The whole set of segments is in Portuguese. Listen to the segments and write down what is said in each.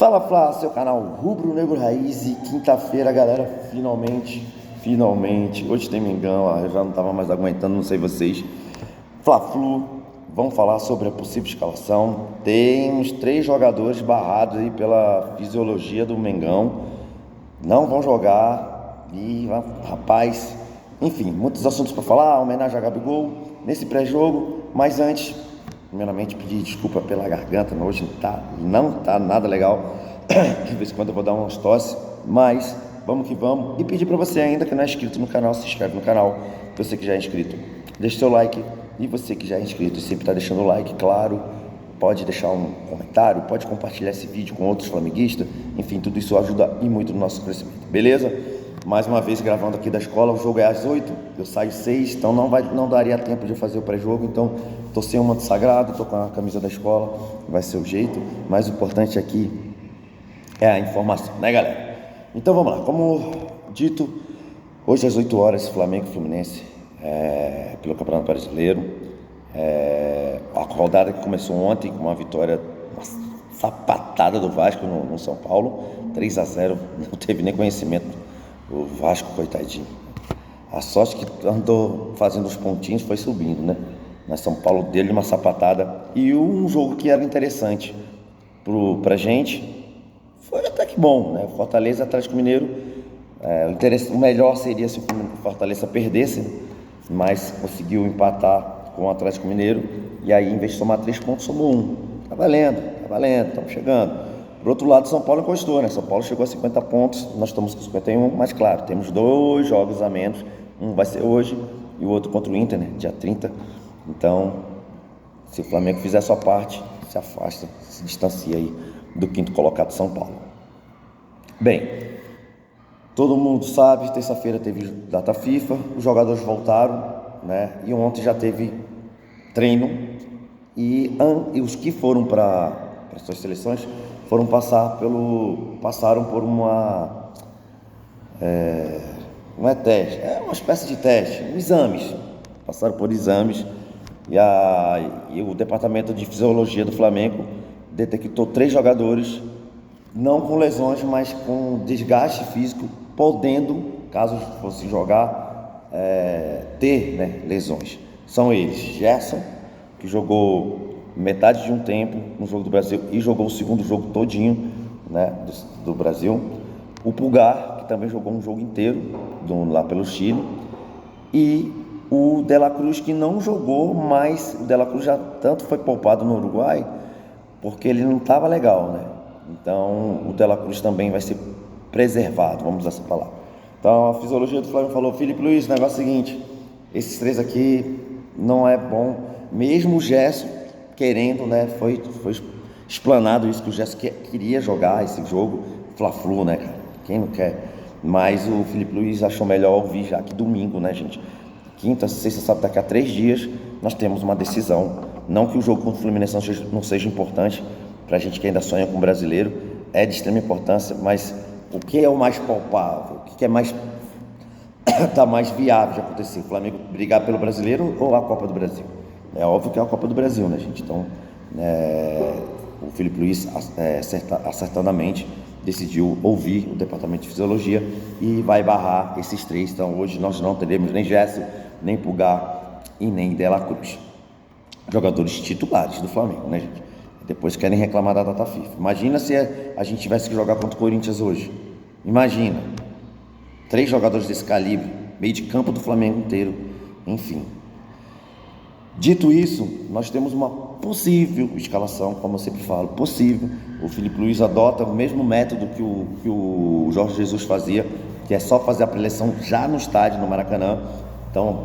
Fala Flá, seu canal Rubro Negro Raiz e quinta-feira, galera, finalmente, hoje tem Mengão, eu já não tava mais aguentando, não sei vocês. Fla-Flu, vamos falar sobre a possível escalação. Temos 3 jogadores barrados aí pela fisiologia do Mengão, não vão jogar e, rapaz, enfim, muitos assuntos para falar, homenagem a Gabigol nesse pré-jogo, mas antes... Primeiramente, pedir desculpa pela garganta, hoje não tá nada legal. De vez em quando eu vou dar umas tosse, mas vamos que vamos. E pedir para você ainda que não é inscrito no canal, se inscreve no canal. Você que já é inscrito, deixa seu like. E você que já é inscrito e sempre está deixando o like, claro, pode deixar um comentário, pode compartilhar esse vídeo com outros flamenguistas. Enfim, tudo isso ajuda e muito no nosso crescimento, beleza? Mais uma vez gravando aqui da escola, o jogo é às 8, eu saio 6, então não daria tempo de eu fazer o pré-jogo, então tô sem o manto sagrado, tô com a camisa da escola, vai ser o jeito, mas o importante aqui é a informação, né, galera? Então vamos lá, como dito, hoje às 8 horas, Flamengo e Fluminense, pelo Campeonato Brasileiro, a rodada que começou ontem com uma vitória, uma sapatada do Vasco no São Paulo, 3-0, não teve nem conhecimento. O Vasco, coitadinho. A sorte que andou fazendo os pontinhos foi subindo, né? Mas São Paulo dele uma sapatada. E um jogo que era interessante pra gente foi até que bom, né? Fortaleza e Atlético Mineiro. O melhor seria se o Fortaleza perdesse, mas conseguiu empatar com o Atlético Mineiro. E aí, em vez de somar 3 pontos, somou 1. Tá valendo, estamos chegando. Por outro lado, São Paulo encostou, né? São Paulo chegou a 50 pontos, nós estamos com 51, mas claro, temos 2 jogos a menos. Um vai ser hoje e o outro contra o Inter, né? Dia 30. Então, se o Flamengo fizer a sua parte, se afasta, se distancia aí do 5º colocado São Paulo. Bem, todo mundo sabe, terça-feira teve data FIFA, os jogadores voltaram, né? E ontem já teve treino e os que foram para as suas seleções passaram por uma não é teste, é uma espécie de teste, exames, passaram por exames e o departamento de fisiologia do Flamengo detectou 3 jogadores, não com lesões, mas com desgaste físico, podendo, caso fosse jogar, ter, né, lesões. São eles: Gerson, que jogou metade de um tempo no jogo do Brasil e jogou o segundo jogo todinho, né, do Brasil. O Pulgar, que também jogou um jogo inteiro lá pelo Chile. E o De La Cruz, que não jogou, mas o De La Cruz já tanto foi poupado no Uruguai porque ele não estava legal, né? Então o De La Cruz também vai ser preservado, vamos usar essa palavra. Então a fisiologia do Flamengo falou: Felipe Luiz, o negócio é o seguinte, esses 3 aqui não é bom, mesmo o Gerson querendo, né, foi explanado isso, que o Gerson queria jogar esse jogo, Fla-Flu, né, cara? Quem não quer? Mas o Felipe Luiz achou melhor ouvir, já que domingo, né, gente? Quinta, sexta, sábado, daqui a 3 dias, nós temos uma decisão. Não que o jogo contra o Fluminense não seja importante, pra gente que ainda sonha com o brasileiro, é de extrema importância, mas o que é o mais palpável? O que é mais tá mais viável de acontecer? O Flamengo brigar pelo brasileiro ou a Copa do Brasil? É óbvio que é a Copa do Brasil, né, gente? Então, o Felipe Luiz acertadamente decidiu ouvir o departamento de fisiologia e vai barrar esses 3. Então, hoje nós não teremos nem Gerson, nem Pulgar e nem De La Cruz, jogadores titulares do Flamengo, né, gente? Depois querem reclamar da data FIFA. Imagina se a gente tivesse que jogar contra o Corinthians hoje. Imagina 3 jogadores desse calibre, meio de campo do Flamengo inteiro, enfim. Dito isso, nós temos uma possível escalação, como eu sempre falo, possível. O Felipe Luiz adota o mesmo método que o Jorge Jesus fazia, que é só fazer a preleção já no estádio, no Maracanã. Então,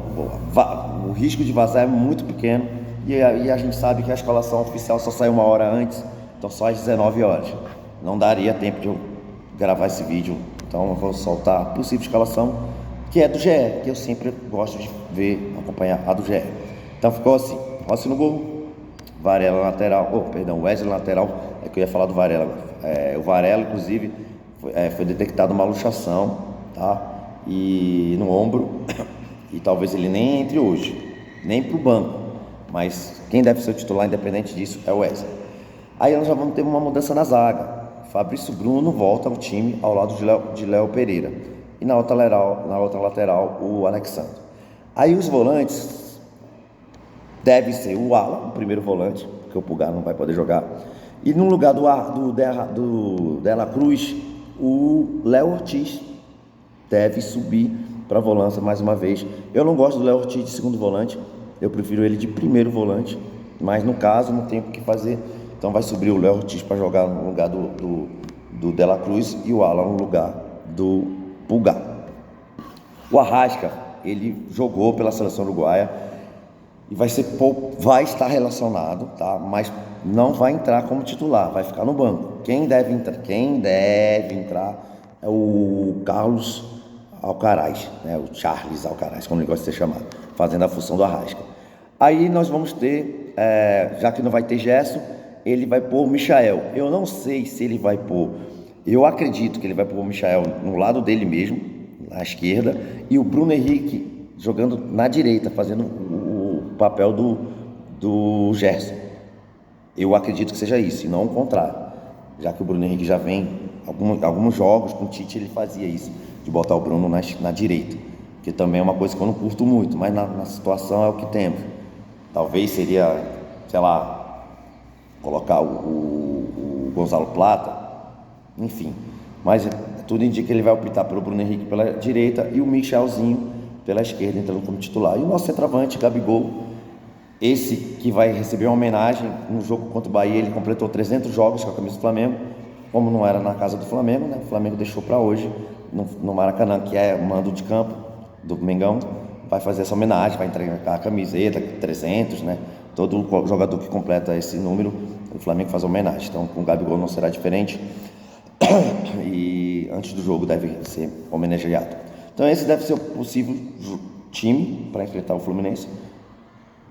o risco de vazar é muito pequeno e a gente sabe que a escalação oficial só sai 1 hora antes, então só às 19 horas. Não daria tempo de eu gravar esse vídeo, então eu vou soltar a possível escalação, que é do GE, que eu sempre gosto de ver, acompanhar a do GE. Então ficou assim: Rossi no gol, Varela lateral, Wesley lateral, é que eu ia falar do Varela. O Varela, inclusive, foi detectado uma luxação, tá? E no ombro, e talvez ele nem entre hoje, nem pro banco, mas quem deve ser o titular independente disso é o Wesley. Aí nós já vamos ter uma mudança na zaga. Fabrício Bruno volta ao time ao lado de Léo Pereira. E na outra lateral, o Alexandre. Aí os volantes deve ser o Alan, o primeiro volante, porque o Pulgar não vai poder jogar. E no lugar do Dela Cruz, o Léo Ortiz deve subir para a volância mais uma vez. Eu não gosto do Léo Ortiz de segundo volante, eu prefiro ele de primeiro volante, mas no caso não tem o que fazer, então vai subir o Léo Ortiz para jogar no lugar do Dela Cruz e o Alan no lugar do Pulgar. O Arrasca, ele jogou pela seleção uruguaia e vai estar relacionado, tá? Mas não vai entrar como titular, vai ficar no banco. Quem deve entrar é o Carlos Alcaraz, né? O Charles Alcaraz, como ele gosta de ser chamado, fazendo a função do Arrasca. Aí nós vamos ter, já que não vai ter Gerson, ele vai pôr o Michael. Eu não sei se ele vai pôr, eu acredito que ele vai pôr o Michael no lado dele mesmo, na esquerda, e o Bruno Henrique jogando na direita, fazendo o papel do Gerson. Eu acredito que seja isso, e não o contrário, já que o Bruno Henrique já vem, alguns jogos com o Tite ele fazia isso, de botar o Bruno na direita, que também é uma coisa que eu não curto muito, mas na situação é o que temos. Talvez seria, sei lá, colocar o Gonzalo Plata, enfim, mas tudo indica que ele vai optar pelo Bruno Henrique pela direita e o Michelzinho pela esquerda, entrando como titular. E o nosso centroavante, Gabigol, esse que vai receber uma homenagem no jogo contra o Bahia, ele completou 300 jogos com a camisa do Flamengo, como não era na casa do Flamengo, né? O Flamengo deixou para hoje, no Maracanã, que é mando de campo do Mengão, vai fazer essa homenagem, vai entregar a camiseta, 300, né? Todo jogador que completa esse número, o Flamengo faz homenagem. Então, com o Gabigol não será diferente. E antes do jogo deve ser homenageado. Então, esse deve ser o possível time para enfrentar o Fluminense.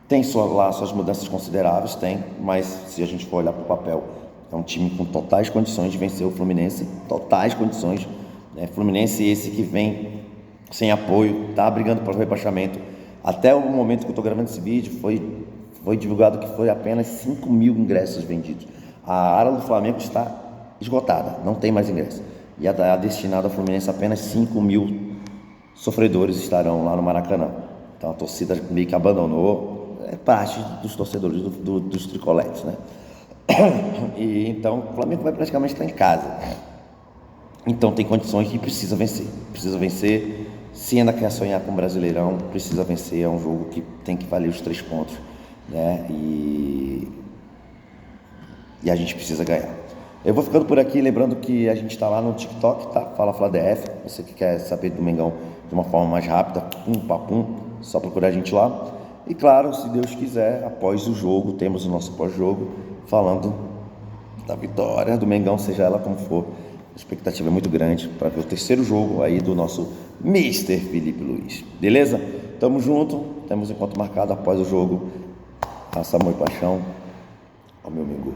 Tem lá suas mudanças consideráveis, tem, mas se a gente for olhar para o papel, é um time com totais condições de vencer o Fluminense, totais condições, né? Fluminense esse que vem sem apoio, está brigando para o rebaixamento. Até o momento que eu estou gravando esse vídeo, foi divulgado que foi apenas 5 mil ingressos vendidos. A área do Flamengo está esgotada, não tem mais ingressos. E a destinada ao Fluminense, apenas 5 mil sofredores estarão lá no Maracanã. Então a torcida meio que abandonou, é parte dos torcedores dos tricoletes, né? E então o Flamengo vai praticamente estar em casa. Então tem condições que precisa vencer. Se ainda quer sonhar com o Brasileirão, precisa vencer. É um jogo que tem que valer os 3 pontos, né? E a gente precisa ganhar. Eu vou ficando por aqui, lembrando que a gente está lá no TikTok, tá? Fala FlaDF. Você que quer saber do Mengão de uma forma mais rápida, papum, só procurar a gente lá. E claro, se Deus quiser, após o jogo, temos o nosso pós-jogo, falando da vitória do Mengão, seja ela como for. A expectativa é muito grande para ver o terceiro jogo aí do nosso Mr. Felipe Luiz. Beleza? Tamo junto, temos encontro marcado após o jogo. Raça, amor e paixão ao meu Mengão.